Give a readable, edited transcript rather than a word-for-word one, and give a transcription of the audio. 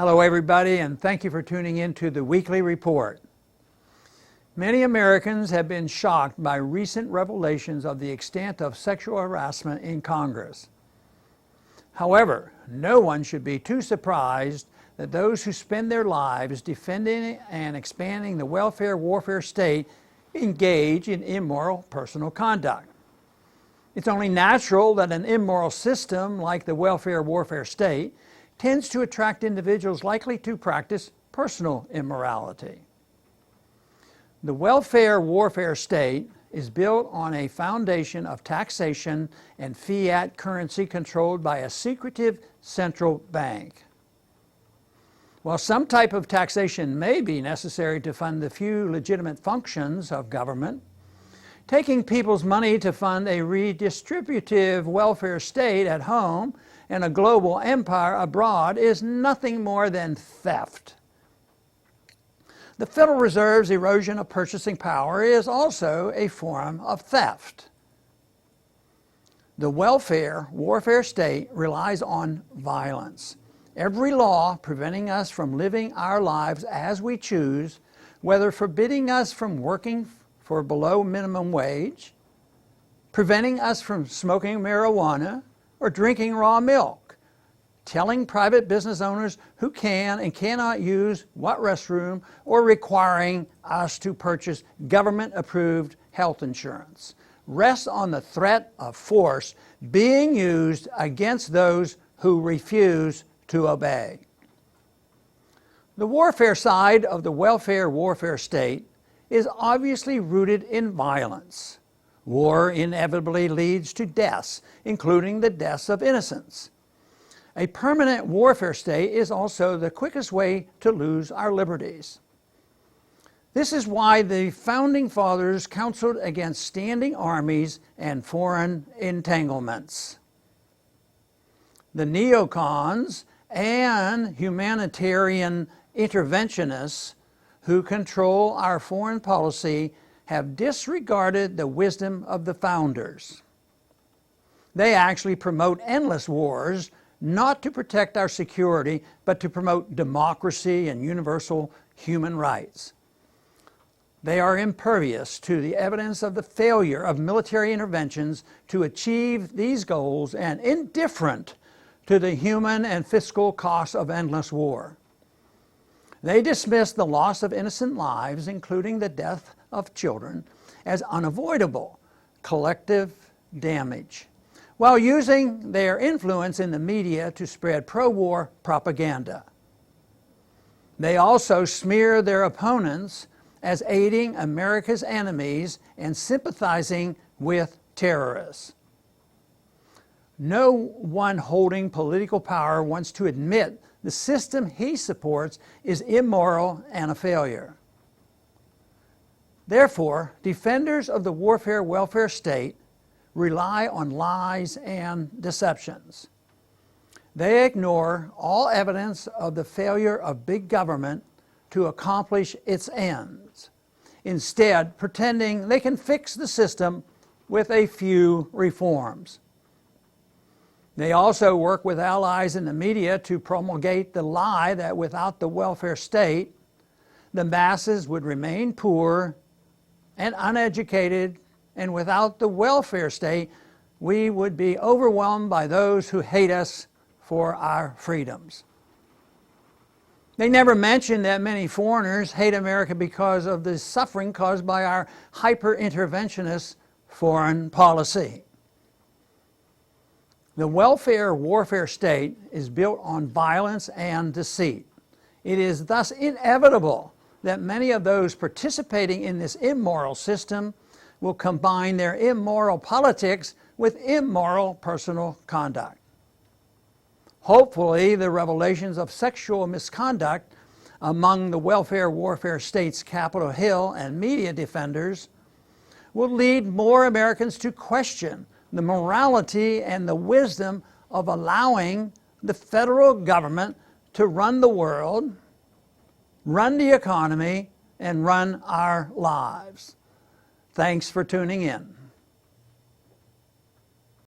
Hello everybody, and thank you for tuning in to the weekly report. Many Americans have been shocked by recent revelations of the extent of sexual harassment in Congress. However, no one should be too surprised that those who spend their lives defending and expanding the welfare warfare state engage in immoral personal conduct. It's only natural that an immoral system like the welfare warfare state tends to attract individuals likely to practice personal immorality. The welfare warfare state is built on a foundation of taxation and fiat currency controlled by a secretive central bank. While some type of taxation may be necessary to fund the few legitimate functions of government, taking people's money to fund a redistributive welfare state at home and a global empire abroad is nothing more than theft. The Federal Reserve's erosion of purchasing power is also a form of theft. The welfare warfare state relies on violence. Every law preventing us from living our lives as we choose, whether forbidding us from working for below minimum wage, preventing us from smoking marijuana or drinking raw milk, telling private business owners who can and cannot use what restroom, or requiring us to purchase government-approved health insurance, rests on the threat of force being used against those who refuse to obey. The warfare side of the welfare warfare state is obviously rooted in violence. War inevitably leads to deaths, including the deaths of innocents. A permanent warfare state is also the quickest way to lose our liberties. This is why the Founding Fathers counseled against standing armies and foreign entanglements. The neocons and humanitarian interventionists who control our foreign policy have disregarded the wisdom of the founders. They actually promote endless wars, not to protect our security, but to promote democracy and universal human rights. They are impervious to the evidence of the failure of military interventions to achieve these goals and indifferent to the human and fiscal costs of endless war. They dismiss the loss of innocent lives, including the death of children, as unavoidable collective damage, while using their influence in the media to spread pro-war propaganda. They also smear their opponents as aiding America's enemies and sympathizing with terrorists. No one holding political power wants to admit the system he supports is immoral and a failure. Therefore, defenders of the warfare welfare state rely on lies and deceptions. They ignore all evidence of the failure of big government to accomplish its ends, instead pretending they can fix the system with a few reforms. They also work with allies in the media to promulgate the lie that without the welfare state, the masses would remain poor and uneducated, and without the welfare state, we would be overwhelmed by those who hate us for our freedoms. They never mention that many foreigners hate America because of the suffering caused by our hyper-interventionist foreign policy. The welfare warfare state is built on violence and deceit. It is thus inevitable that many of those participating in this immoral system will combine their immoral politics with immoral personal conduct. Hopefully, the revelations of sexual misconduct among the welfare warfare state's Capitol Hill and media defenders will lead more Americans to question the morality and the wisdom of allowing the federal government to run the world, run the economy, and run our lives. Thanks for tuning in.